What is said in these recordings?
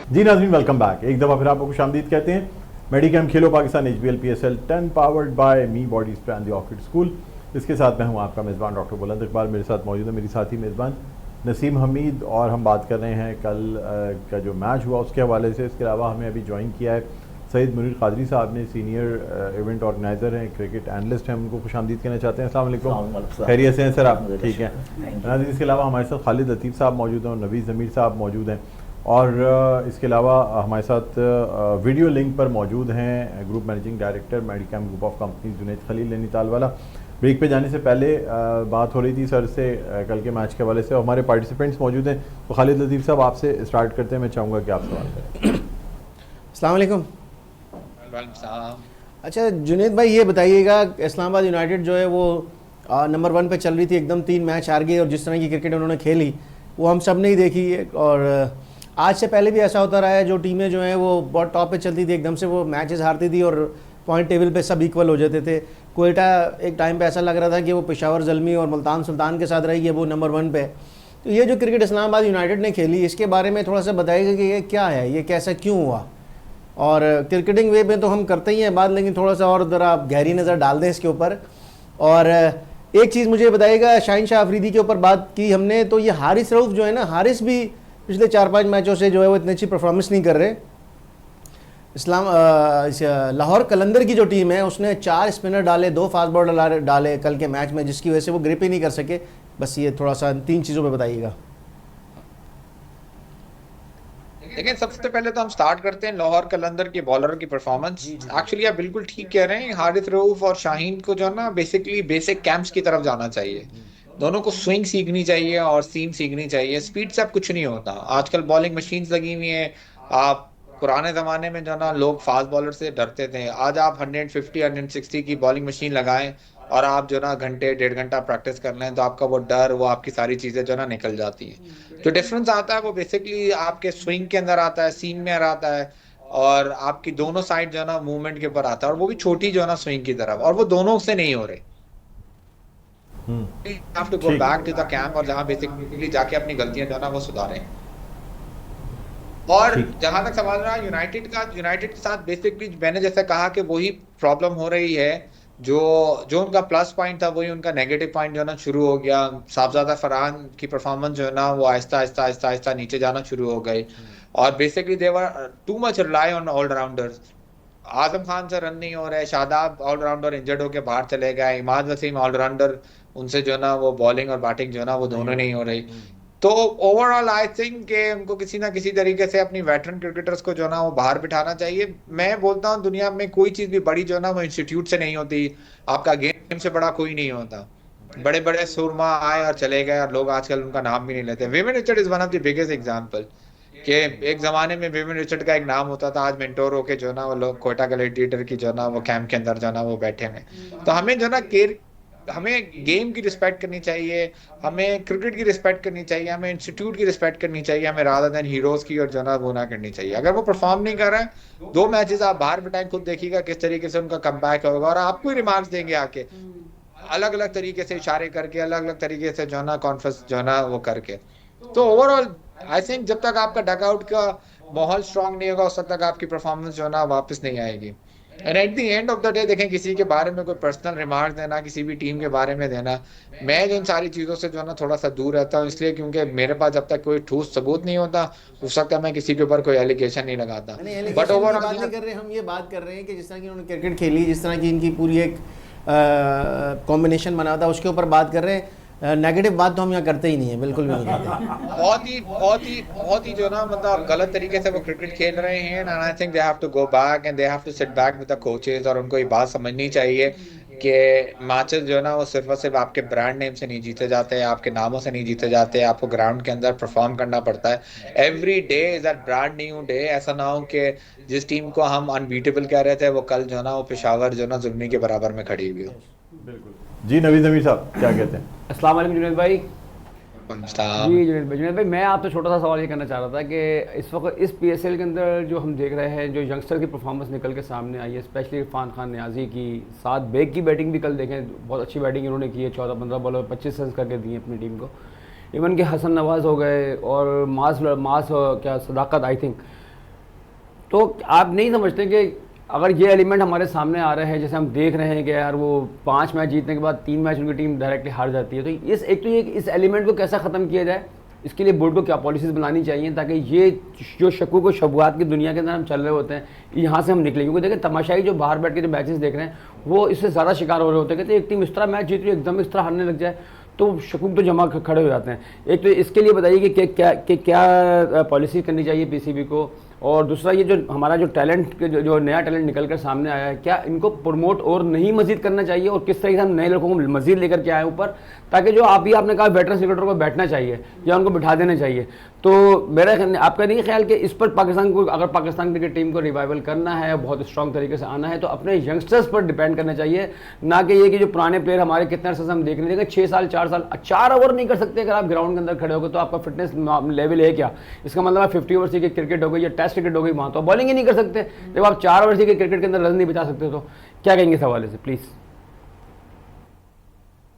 जी नाज़रीन, welcome back. एक दफ़ा फिर आपको खुशामदीद कहते हैं। मेडिकैम खेलो Pakistan HBL PSL 10 powered by me body spray and the orchid school. इसके साथ मैं हूं आपका मेज़बान डॉक्टर बुलंद इकबाल। मेरे साथ मौजूद है मेरी साथी मेज़बान नसीम हमीद, और हम बात कर रहे हैं कल का जो मैच हुआ उसके हवाले से। इसके अलावा हमें अभी ज्वाइन किया है सईद मुनीर कादरी साहब ने, सीनियर इवेंट ऑर्गेनाइज़र हैं, क्रिकेट एनालिस्ट हैं। उनको खुशामदीद कहना चाहते हैं। अस्सलाम वालेकुम, खैरियत से हैं सर आप? ठीक है नाज़रीन, इसके अलावा हमारे साथ खालिद लतीफ़ साहब मौजूद हैं और नवीद ज़मीर साहब मौजूद हैं। और इसके अलावा हमारे साथ वीडियो लिंक पर मौजूद हैं group managing director Medicam group of companies Junaid Khalil Nainitalwala. Break पे जाने से पहले बात हो रही थी सर से कल के मैच के हवाले से, और हमारे पार्टिसिपेंट्स मौजूद हैं। तो खालिद लतीफ़ साहब आपसे स्टार्ट करते हैं। मैं चाहूँगा कि आप सवाल करें। अस्सलाम वालेकुम। अच्छा जुनैद भाई, ये बताइएगा इस्लामाबाद यूनाइटेड जो है वो नंबर 1 पे चल रही थी, एकदम 3 मैच हार गई, और जिस तरह की क्रिकेट उन्होंने खेली वो हम सब ने ही देखी है। और आज से पहले भी ऐसा होता रहा है, जो टीमें जो हैं वो बहुत टॉप पे चलती थी, एकदम से वो मैचेस हारती थी और पॉइंट टेबल पे सब इक्वल हो जाते थे। कोयटा एक टाइम पे ऐसा लग रहा था कि वो पेशावर ज़ल्मी और मुल्तान सुल्तान के साथ रही है, वो नंबर 1 पे। तो ये जो क्रिकेट इस्लामाबाद यूनाइटेड ने खेली, इसके बारे में थोड़ा सा बताइएगा कि ये क्या है, ये कैसा क्यों हुआ। और क्रिकेटिंग वे में तो हम करते ही हैं बात, लेकिन थोड़ा सा और ज़रा आप गहरी नज़र डाल दें इसके ऊपर। और एक चीज़ मुझे बताइएगा, शाहीन शाह अफरीदी के ऊपर बात की हमने, तो ये हारिस रऊफ़ जो है ना, हारिस भी पिछले 4-5 मैचों से जो है वो इतनी अच्छी परफॉर्मेंस नहीं कर रहे। लाहौर कलंदर की जो टीम है उसने 4 स्पिनर डाले, 2 फास्ट बॉलर डाले कल के मैच में, जिसकी वजह से वो ग्रिप ही नहीं कर सके। बस ये थोड़ा सा 3 चीज़ों पे बताइएगा। देखिए, सबसे पहले तो हम स्टार्ट करते हैं लाहौर कलंदर के बॉलर की परफॉर्मेंस। एक्चुअली आप बिल्कुल ठीक कह रहे हैं, हारिस रऊफ और शाहीन को जो है ना बेसिकली बेसिक कैंप्स की तरफ जाना चाहिए। दोनों को स्विंग सीखनी चाहिए और सीम सीखनी चाहिए। स्पीड से अब कुछ नहीं होता। आजकल बॉलिंग मशीन्स लगी हुई हैं। आप पुराने जमाने में जो ना लोग फास्ट बॉलर से डरते थे, आज आप 150 160 की बॉलिंग मशीन लगाएं और आप जो ना घंटे 1.5 घंटा प्रैक्टिस कर लें, तो आपका वो डर, वो आपकी सारी चीजें जो ना निकल जाती हैं। जो डिफरेंस आता है वो बेसिकली आपके स्विंग के अंदर आता है, सीम में आता है, और आपकी दोनों साइड जो है ना मूवमेंट के ऊपर आता है, और वो भी छोटी जो है ना स्विंग की तरफ, और वो दोनों से नहीं हो रहे। Have to go back to the camp, और जहां बेसिकली जाके अपनी गलतियां जो है ना वो सुधारें। और जहां तक सवाल रहा यूनाइटेड का, यूनाइटेड के साथ बेसिकली मैंने जैसे कहा कि वही प्रॉब्लम हो रही है। जो उनका प्लस पॉइंट था वही उनका नेगेटिव पॉइंट जो है ना शुरू हो गया। साहबजादा फरहान की परफॉर्मेंस जो है ना वो आहिस्ता आहिस्ता आहिस्ता आहिस्ता नीचे जाना शुरू हो गई, और basically they were too much rely on allrounders. Azam Khan से रन नहीं हो रहे, शादाब ऑलराउंडर इंजर्ड होकर बाहर चले गए, इमाद वसीम ऑलराउंडर, उनसे जो है ना वो बॉलिंग और बैटिंग जो है ना वो दोनों नहीं हो रही। तो ओवरऑल आई थिंक कि उनको किसी ना किसी तरीके से अपनी वेटरन क्रिकेटर्स को जो है ना वो बाहर बिठाना चाहिए। मैं बोलता हूँ दुनिया में कोई चीज भी बड़ी जो है ना वो इंस्टीट्यूट से नहीं होती। आपका गेम से बड़ा कोई नहीं होता। बड़े बड़े सुरमा आए और चले गए, और लोग आजकल उनका नाम भी नहीं लेते। Woven Richard is one of the biggest example कि एक जमाने में विविन रिचर्ड का एक नाम होता था, आज मेंटोर होके जो है ना वो लोग कोयटा ग्लैडिएटर की जो है ना वो कैंप के अंदर जो है ना वो बैठे हैं। तो हमें जो है ना केयर, हमें गेम की रिस्पेक्ट करनी चाहिए, हमें क्रिकेट की रिस्पेक्ट करनी चाहिए, हमें इंस्टीट्यूट की रिस्पेक्ट करनी चाहिए, हमें रादर देन हीरोज की और जो ना वो ना करनी चाहिए। अगर वो परफॉर्म नहीं कर रहे हैं, 2 मैचेस आप बाहर बिठाएं, खुद देखिएगा किस तरीके से उनका कमबैक होगा, और आपको ही रिमार्क्स देंगे आके, अलग अलग तरीके से इशारे करके, अलग अलग तरीके से जो ना कॉन्फ्रेंस जो ना वो करके। तो ओवरऑल आई थिंक जब तक आपका डगआउट का माहौल स्ट्रांग नहीं होगा, उस तक आपकी परफॉर्मेंस जो ना वापस नहीं आएगी। And at the end of the day देखें, किसी के बारे में कोई पर्सनल रिमार्क देना, किसी भी टीम के बारे में देना, मैं इन सारी चीज़ों से जो है ना थोड़ा सा दूर रहता हूँ, इसलिए क्योंकि मेरे पास जब तक कोई ठोस सबूत नहीं होता उस वक्त मैं किसी के ऊपर कोई एलिगेशन नहीं लगाता। बट ओवरऑल बात नहीं कर रहे, हम ये बात कर रहे हैं कि जिस तरह की उन्होंने क्रिकेट खेली, जिस तरह की इनकी पूरी एक कॉम्बिनेशन बना था, उसके ऊपर बात कर रहे हैं। नेगेटिव बात तो हम यहाँ करते ही नहीं है, बिल्कुल भी नहीं करते। बहुत ही जो ना मतलब गलत तरीके से वो क्रिकेट खेल रहे हैं। And I think they have to go back and they have to sit back with the coaches, और उनको ये बात समझनी चाहिए कि मैचेस जो है ना वो सिर्फ और सिर्फ आपके ब्रांड नेम से नहीं जीते जाते, आपके नामों से नहीं जीते जाते, आपको ग्राउंड के अंदर परफॉर्म करना पड़ता है। Every day is a brand new day. ऐसा ना हो कि जिस टीम को हम अनबीटेबल कह रहे थे वो कल जो है ना वो पेशावर जो ना जुल्मी के बराबर में खड़ी हुई हो। बिल्कुल जी। नवीद ज़मीर साहब क्या कहते हैं? अस्सलाम वालेकुम जुनैद भाई। जी जुनैद भाई, मैं आपसे छोटा सा सवाल ये करना चाह रहा था कि इस वक्त इस PSL के अंदर जो हम देख रहे हैं, जो यंगस्टर की परफॉर्मेंस निकल के सामने आई है, स्पेशली इरफान खान नियाजी की, साथ बेग की बैटिंग भी कल देखें, बहुत अच्छी बैटिंग इन्होंने की है, 14-15 बॉलों में 25 रन करके दिए अपनी टीम को। इवन के हसन नवाज हो गए और मास क्या सदाकत आई थिंक, तो आप नहीं समझते कि अगर ये एलिमेंट हमारे सामने आ रहे हैं, जैसे हम देख रहे हैं कि यार वो 5 मैच जीतने के बाद 3 मैच उनकी टीम डायरेक्टली हार जाती है, तो इस एलिमेंट को कैसा ख़त्म किया जाए, इसके लिए बोर्ड को क्या पॉलिसीज़ बनानी चाहिए ताकि ये जो शकूक और शबुआत की दुनिया के अंदर हम चल रहे होते हैं यहाँ से हम निकलें। क्योंकि देखिए तमाशाई जो बाहर बैठ के जो मैचेस देख रहे हैं वो इससे ज़्यादा शिकार हो रहे होते हैं, कहते एक टीम इस तरह मैच जीत रही है एकदम इस तरह हारने लग जाए तो शकूक तो जमा खड़े हो जाते हैं। एक तो इसके लिए बताइए कि क्या पॉलिसी करनी चाहिए पीसीबी को, और दूसरा ये जो हमारा जो टैलेंट जो नया टैलेंट निकल कर सामने आया है, क्या इनको प्रमोट और नहीं मजीद करना चाहिए, और किस तरह से हम नए लड़कों को मजीद लेकर के आए ऊपर, ताकि जो आपने कहा वेटरन क्रिकेटर को बैठना चाहिए या उनको बिठा देना चाहिए। तो मेरा आपका नहीं ख्याल कि इस पर पाकिस्तान को, अगर पाकिस्तान क्रिकेट टीम को रिवाइवल करना है, बहुत स्ट्रॉन्ग तरीके से आना है, तो अपने यंगस्टर्स पर डिपेंड करना चाहिए, ना कि ये कि जो पुराने प्लेयर हमारे कितने अर्से से हम देख रहे हैं 6 साल 4 साल 4 ओवर नहीं कर सकते अगर आप ग्राउंड के अंदर खड़े होगे तो आपका फिटनेस लेवल है क्या? इसका मतलब 50 ओवर की क्रिकेट हो गई या टेस्ट क्रिकेट हो गई, वहाँ तो बॉलिंग ही नहीं कर सकते। जब आप 4 ओवर की क्रिकेट के अंदर रन नहीं बचा सकते तो क्या कहेंगे इस हवाले से प्लीज़?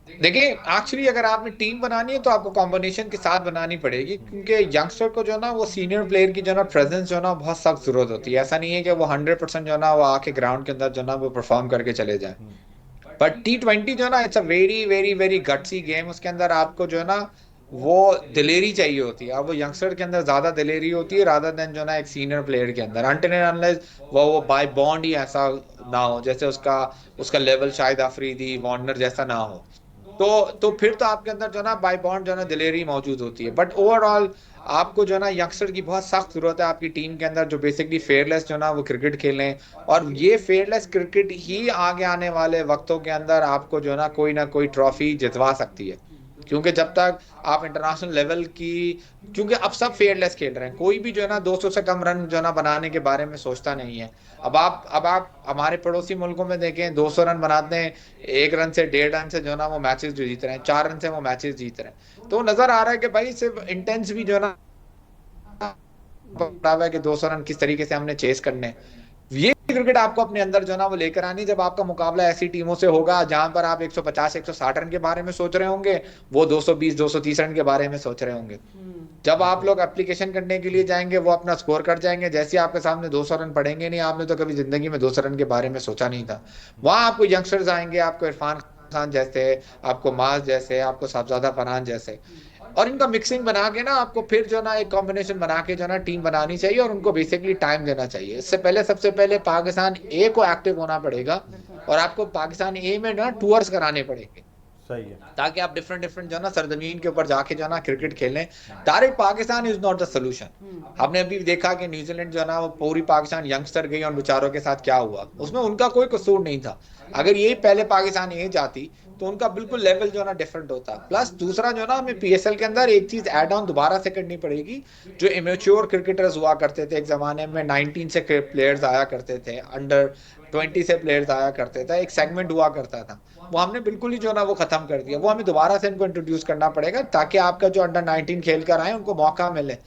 देखिए एक्चुअली अगर आपने टीम बनानी है तो आपको कॉम्बिनेशन के साथ बनानी पड़ेगी, क्योंकि यंगस्टर को जो ना वो सीनियर प्लेयर की जो ना प्रेजेंस जो ना बहुत सख्त जरूरत होती है। ऐसा नहीं है कि वो 100% जो ना वो आके ग्राउंड के अंदर जो ना वो परफॉर्म करके चले जाए। बट T20 जो ना it's a very very very gutsy game. उसके अंदर आपको जो ना वो दिलेरी चाहिए होती है, अब वो यंगस्टर के अंदर ज्यादा दिलेरी होती है रादर देन जो ना एक सीनियर प्लेयर के अंदर, अनटिल एंड अनलेस वो बाय बॉन्ड ही ऐसा ना हो, जैसे उसका लेवल शाहिद अफरीदी वार्नर जैसा ना हो, तो फिर तो आपके अंदर जो ना बाय बॉन्ड जो ना दिलेरी मौजूद होती है। बट ओवरऑल आपको जो ना यंगस्टर की बहुत सख्त जरूरत है आपकी टीम के अंदर, जो बेसिकली फेयरलेस जो ना वो क्रिकेट खेलें, और ये फेयरलेस क्रिकेट ही आगे आने वाले वक्तों के अंदर आपको जो ना कोई ट्रॉफी जितवा सकती है। क्योंकि जब तक आप इंटरनेशनल लेवल की, क्योंकि अब सब फेयरलेस खेल रहे हैं, कोई भी जो है ना 200 से कम रन जो ना बनाने के बारे में सोचता नहीं है। अब आप हमारे पड़ोसी मुल्कों में देखें, 200 रन बनाते हैं, 1 रन से 1.5 रन से जो ना वो मैचेस जो जीत रहे हैं, 4 रन से वो मैचेस जीत रहे हैं। तो नजर आ रहा है कि भाई सिर्फ इंटेंस भी जो है ना है कि 200 रन किस तरीके से हमने चेस करने हैं। ये क्रिकेट आपको अपने अंदर जो ना वो लेकर आनी, जब आपका मुकाबला ऐसी टीमों से होगा जहां पर आप 150 160 रन के बारे में सोच रहे होंगे, वो 220 230 रन के बारे में सोच रहे होंगे। जब आप लोग एप्लीकेशन करने के लिए जाएंगे वो अपना स्कोर कर जाएंगे, जैसे आपके सामने 200 रन पड़ेंगे नहीं, आपने तो कभी जिंदगी में 200 रन के बारे में सोचा नहीं था। वहां आपको यंगस्टर्स आएंगे, आपको इरफान खान जैसे, आपको माज जैसे, आपको साहबजादा फरहान जैसे, और इनका मिक्सिंग बना के ना आपको फिर जो ना एक कॉम्बिनेशन बना के जो ना टीम बनानी चाहिए, और उनको बेसिकली टाइम देना चाहिए। इससे पहले सबसे पहले पाकिस्तान ए को एक्टिव होना पड़ेगा, और आपको पाकिस्तान ए में ना टूर्स कराने पड़ेंगे, सही है, ताकि आप डिफरेंट जो ना सरजमीन के ऊपर जाके जो ना क्रिकेट खेलें। Direct Pakistan is not the solution. हमने अभी देखा कि न्यूजीलैंड जो ना वो पूरी पाकिस्तान यंगस्टर गई और बेचारों के साथ क्या हुआ, उसमें उनका कोई कसूर नहीं था। अगर ये पहले पाकिस्तान ए जाती तो उनका बिल्कुल लेवल जो ना डिफरेंट होता। प्लस दूसरा जो ना हमें पीएसएल के अंदर एक चीज ऐड ऑन दोबारा से करनी पड़ेगी, जो इमेच्योर क्रिकेटर्स हुआ करते थे एक जमाने में, 19 से प्लेयर्स आया करते थे, अंडर 20 से प्लेयर्स आया करते थे, एक सेगमेंट हुआ करता था, वो हमने बिल्कुल ही जो ना वो खत्म कर दिया। वो हमें दोबारा से इनको इंट्रोड्यूस करना पड़ेगा, ताकि आपका जो अंडर 19 खेल कर आए उनको मौका मिले।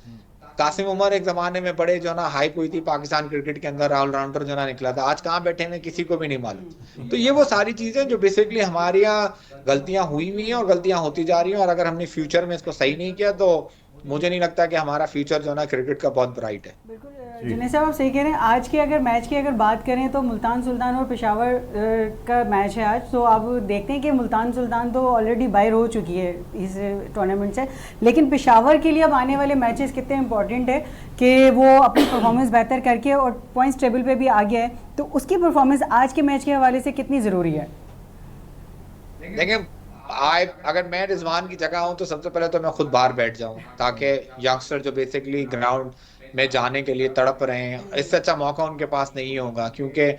कासिम उमर एक जमाने में बड़े जो ना हाइप हुई थी पाकिस्तान क्रिकेट के अंदर, ऑलराउंडर जो ना निकला था, आज कहाँ बैठे हैं किसी को भी नहीं मालूम। तो ये वो सारी चीजें जो बेसिकली हमारी यहाँ गलतियां हुई हुई हैं और गलतियां होती जा रही हैं, और अगर हमने फ्यूचर में इसको सही नहीं किया तो मुझे नहीं लगता कि हमारा फ्यूचर जो ना क्रिकेट का बहुत ब्राइट है। बिल्कुल जुनैद साहब आप सही कह रहे हैं। आज के अगर मैच की अगर बात करें तो मुल्तान सुल्तान और पेशावर का मैच है आज, तो आप देखते हैं कि मुल्तान सुल्तान तो ऑलरेडी बाहर हो चुकी है इस टूर्नामेंट से, लेकिन पेशावर के लिए अब आने वाले मैचेस कितने इंपॉर्टेंट है कि वो अपनी परफॉर्मेंस बेहतर करके और पॉइंट्स टेबल पे भी आ गया है, तो उसकी परफॉर्मेंस आज के मैच के हवाले से कितनी ज़रूरी है? देखिए अगर मैं रिजवान की जगह हूं तो सबसे पहले तो मैं खुद बाहर बैठ जाऊं, ताकि यंगस्टर जो बेसिकली ग्राउंड में जाने के लिए तड़प रहे हैं, इससे अच्छा मौका उनके पास नहीं होगा। क्योंकि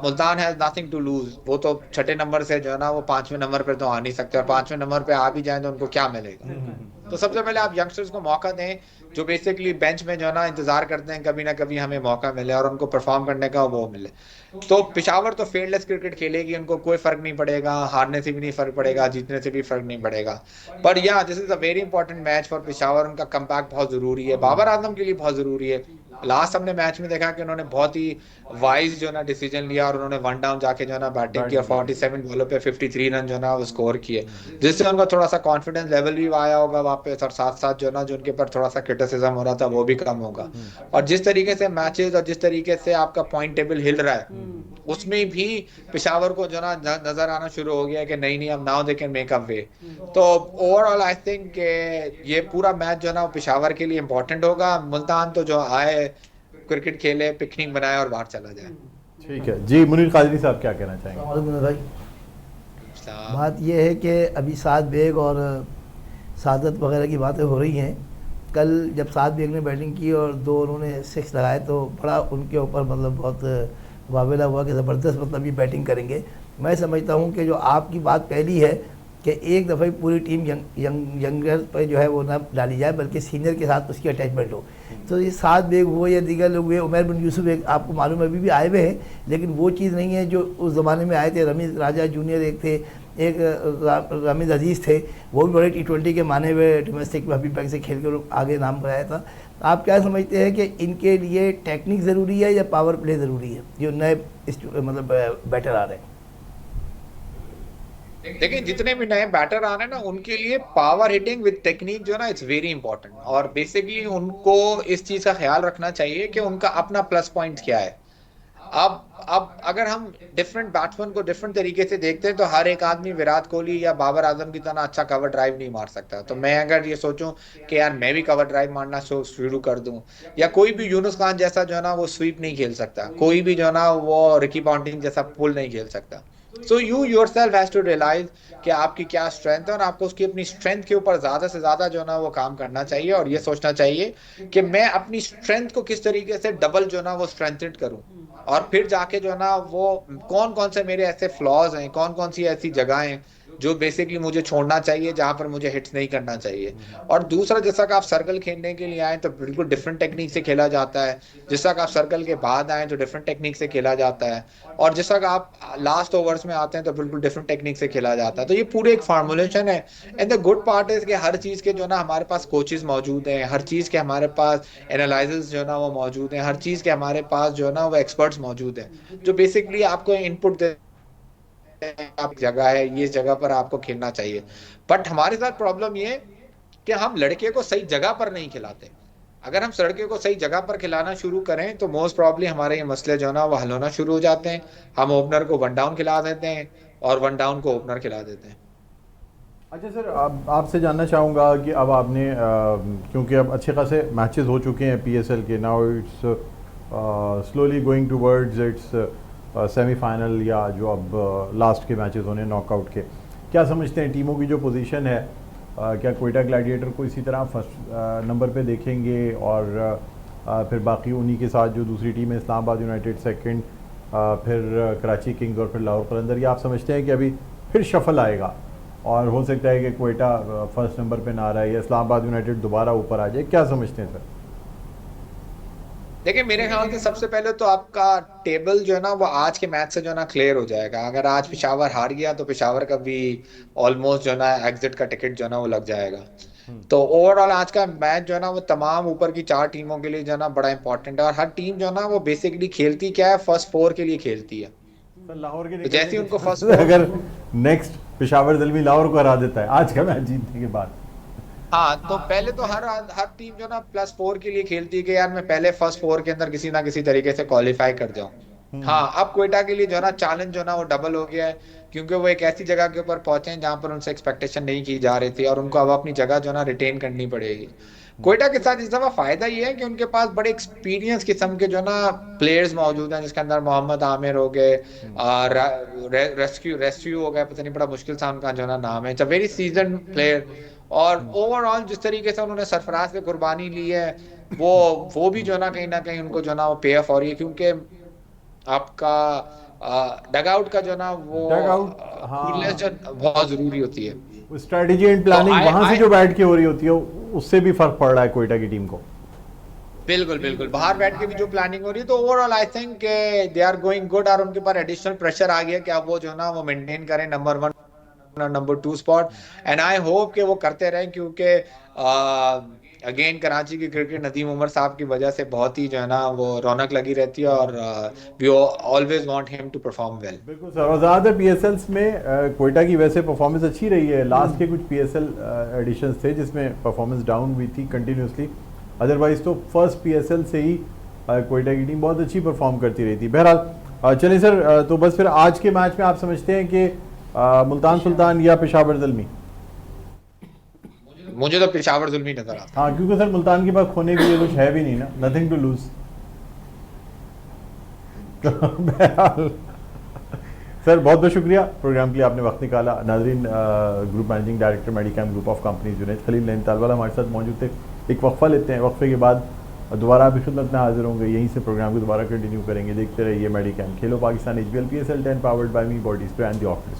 Multan has nothing to lose, वो तो 6ठे नंबर से जो है ना वो 5वें नंबर पे तो आ नहीं सकते, और 5वें नंबर पे आ भी जाए तो उनको क्या मिलेगा। तो सबसे पहले आप यंगस्टर्स को मौका दें, जो बेसिकली बेंच में जो है ना इंतजार करते हैं कभी ना कभी हमें मौका मिले और उनको परफॉर्म करने का वो मिले। तो पेशावर तो फेयरलेस क्रिकेट खेलेगी, उनको कोई फर्क नहीं पड़ेगा, हारने से भी नहीं फर्क पड़ेगा, जीतने से भी फर्क नहीं पड़ेगा। पर या this is a very important match for Peshawar, उनका कमबैक बहुत जरूरी है, बाबर आजम के लिए बहुत जरूरी है। लास्ट हमने मैच में देखा कि उन्होंने बहुत ही वाइज जो ना डिसीजन लिया, और उन्होंने 1 डाउन जाके जो ना बैटिंग किया, 47 बॉलों पे 53 रन जो ना वो स्कोर किए, जिससे उनका थोड़ा सा कॉन्फिडेंस लेवल भी आया होगा वापस, और साथ साथ जो ना जो उनके ऊपर थोड़ा सा क्रिटिसिज्म हो रहा था वो भी कम होगा। और जिस तरीके से मैचेस और जिस तरीके से आपका पॉइंट टेबल हिल रहा है उसमें भी पेशावर को जो ना नजर आना शुरू हो गया कि नहीं नहीं अब now they can make a way. तो ओवरऑल आई थिंक ये पूरा मैच जो ना पेशावर के लिए इंपॉर्टेंट होगा। मुल्तान तो जो आए क्रिकेट खेले पिकनिक बनाए और बाहर चला जाए। ठीक है जी, मुनीर कादरी साहब क्या कहना चाहेंगे? मुनीर भाई, बात यह है कि अभी साद बेग और सादत वगैरह की बातें हो रही हैं। कल जब साद बेग ने बैटिंग की और 2 उन्होंने 6 लगाए तो बड़ा उनके ऊपर मतलब बहुत वावेला हुआ कि ज़बरदस्त मतलब ये बैटिंग करेंगे। मैं समझता हूँ कि जो आपकी बात पहली है कि एक दफ़ा पूरी टीम यंगर पर जो है वो ना डाली जाए बल्कि सीनियर के साथ उसकी अटैचमेंट हो। तो ये साद बेग हो या दीगर लोग हुए, उमर बिन यूसुफ एक आपको मालूम है अभी भी आए हुए हैं, लेकिन वो चीज़ नहीं है जो उस ज़माने में आए थे। रमीज़ राजा जूनियर एक थे, एक रमीज़ अजीज़ थे, वो भी बड़े T20 के माने हुए डोमेस्टिक हबीब बैंक से खेल कर आगे नाम कराया था। आप क्या समझते हैं कि इनके लिए टेक्निक ज़रूरी है या पावर प्ले ज़रूरी है जो नए मतलब बैटर आ रहे हैं? देखिए जितने भी नए बैटर आ रहे हैं ना उनके लिए पावर हिटिंग विद टेक्निक जो है ना इट्स वेरी इंपॉर्टेंट। और बेसिकली उनको इस चीज का ख्याल रखना चाहिए कि उनका अपना प्लस पॉइंट क्या है। अब अगर हम डिफरेंट बैट्समैन को डिफरेंट तरीके से देखते हैं तो हर एक आदमी विराट कोहली या बाबर आजम की तरह अच्छा कवर ड्राइव नहीं मार सकता। तो मैं अगर ये सोचूं कि यार मैं भी कवर ड्राइव मारना शुरू कर दूं, या कोई भी यूनुस खान जैसा जो है ना वो स्वीप नहीं खेल सकता, कोई भी जो है ना वो रिकी पॉन्टिंग जैसा पुल नहीं खेल सकता। So you yourself has to realise कि आपकी क्या स्ट्रेंथ है और आपको उसकी अपनी स्ट्रेंथ के ऊपर ज्यादा से ज्यादा जो ना वो काम करना चाहिए और ये सोचना चाहिए कि मैं अपनी स्ट्रेंथ को किस तरीके से डबल जो ना वो स्ट्रेंथेड करूं। और फिर जाके जो ना वो कौन कौन से मेरे ऐसे फ्लॉज हैं, कौन कौन सी ऐसी जगह हैं जो बेसिकली मुझे छोड़ना चाहिए, जहां पर मुझे हिट्स नहीं करना चाहिए। और दूसरा, जैसा कि आप सर्कल खेलने के लिए आए तो बिल्कुल डिफरेंट टेक्निक से खेला जाता है, जैसा कि आप सर्कल के बाद आए तो डिफरेंट टेक्निक से खेला जाता है, और जैसा कि आप लास्ट ओवर्स में आते हैं तो बिल्कुल डिफरेंट टेक्निक से खेला जाता है। तो ये पूरे एक फार्मूलेशन है। And the good part is कि हर चीज के जो ना हमारे पास कोचेस मौजूद हैं, हर चीज के हमारे पास एनालिसिस जो ना वो मौजूद हैं, हर चीज के हमारे पास जो ना वो एक्सपर्ट्स मौजूद हैं जो बेसिकली आपको इनपुट दे आप जगह है, ये जगह पर आपको खेलना चाहिए। बट हमारे साथ प्रॉब्लम ये कि हम लड़के को सही जगह पर नहीं खिलाते। अगर हम लड़के को सही जगह पर खिलाना शुरू करें तो मोस्ट प्रॉब्ली हमारे ये मसले जो ना वो हल होना शुरू हो जाते हैं। हम ओपनर को 1 डाउन खिला देते हैं और 1 डाउन को ओपनर खिला देते हैं। अच्छा सर, आपसे जानना चाहूँगा कि अब आपने क्योंकि अब अच्छे खासे मैचेस हो चुके हैं PSL के, now it's slowly going towards its semifinal या जो अब लास्ट के मैचेस होने नॉकआउट के, क्या समझते हैं टीमों की जो पोजीशन है? क्या कोयटा ग्लैडिएटर को इसी तरह फर्स्ट नंबर पे देखेंगे और फिर बाकी उन्हीं के साथ जो दूसरी टीम है इस्लामाबाद यूनाइटेड सेकंड, फिर कराची किंग्स और फिर लाहौर कलंदर, या आप समझते हैं कि अभी फिर शफल आएगा और हो सकता है कि कोयटा फर्स्ट नंबर पे ना रहे या इस्लामाबाद यूनाइटेड दोबारा ऊपर आ जाए? क्या समझते हैं सर? देखिए मेरे ख्याल से सबसे पहले तो आपका टेबल जो है ना वो आज के मैच से जो है ना क्लियर हो जाएगा। अगर आज पेशावर हार गया तो पेशावर का भी ऑलमोस्ट जो है ना एग्जिट का टिकट जो है ना वो लग जाएगा। तो ओवरऑल आज का मैच जो है ना वो तमाम ऊपर की 4 टीमों के लिए जो है ना बड़ा इंपॉर्टेंट है। और हर टीम जो है ना वो बेसिकली खेलती क्या है, फर्स्ट 4 के लिए खेलती है। लाहौर के तो जैसे ही उनको फर्स्ट अगर नेक्स्ट पेशावर ज़ल्मी लाहौर को हरा देता है आज का मैच जीतने के बाद, हाँ तो पहले तो हर टीम जो ना +4 के लिए खेलती है कि यार मैं पहले फर्स्ट 4 के अंदर किसी ना किसी तरीके से क्वालिफाई कर जाऊं। हाँ अब कोयटा के लिए जो ना चैलेंज जो ना वो डबल हो गया है क्योंकि वो एक ऐसी जगह के ऊपर पहुंचे हैं जहां पर उनसे एक्सपेक्टेशन नहीं की जा रही थी और उनको अब अपनी जगह जो ना रिटेन करनी पड़ेगी। कोयटा के साथ इस दफा फायदा ये है कि उनके पास बड़े एक्सपीरियंस किस्म के जो ना प्लेयर्स मौजूद हैं, जिसके अंदर मोहम्मद आमिर हो गए, रेस्क्यू हो गए, पता नहीं बड़ा मुश्किल सा उनका जो ना नाम है, it's a very season player. और ओवरऑल जिस तरीके से उन्होंने सरफराज पे कुर्बानी ली है वो भी जो ना कहीं उनको जो ना वो पे ऑफ हो रही है क्योंकि आपका डगआउट का जो ना वो जो बहुत जरूरी होती है। स्ट्रेटेजी एंड प्लानिंग वहां से जो बैठ के हो रही होती है उससे भी फर्क पड़ रहा है कोयटा की टीम को। बिल्कुल बाहर बैठ के भी जो प्लानिंग हो रही है तो overall I think they are going good और उनके पास एडिशनल प्रेशर आ गया कि अब वो जो ना वो मेंटेन करें नंबर 1 और number 2 spot. And I hope कि वो करते रहें क्योंकि अगेन कराची की क्रिकेट नदीम उमर साहब की वजह से बहुत ही जो है ना वो रौनक लगी रहती है और we always want him to perform well. बिल्कुल सर, और ज़्यादातर PSLs में कोयटा की वैसे परफॉर्मेंस अच्छी रही है। लास्ट के कुछ PSL एडिशंस थे जिसमें परफॉर्मेंस डाउन हुई थी कंटिन्यूसली, अदरवाइज तो फर्स्ट PSL से ही कोयटा की टीम बहुत अच्छी परफॉर्म करती रही थी। बहरहाल चलिए सर, तो बस फिर आज के मैच में आप समझते हैं कि मुल्तान सुल्तान या पेशावर ज़ुल्मी? मुझे तो पेशावर ज़ुल्मी नजर आता हाँ, क्योंकि सर मुल्तान के पास खोने के लिए कुछ है भी नहीं ना, नथिंग टू लूज। बहरहाल सर बहुत बहुत शुक्रिया प्रोग्राम के लिए आपने वक्त निकाला। नाजरीन, group managing director Medicam group of companies Junaid Khalil Nainitalwala हमारे साथ मौजूद थे। एक वक्फा लेते हैं, वक्फे के बाद दोबारा आपकी खिदमत में हाजिर होंगे, यहीं से प्रोग्राम को दोबारा कंटिन्यू करेंगे। देखते रहिए मेडिकैम खेलो Pakistan HBL PSL 10 powered by me body spray and the office.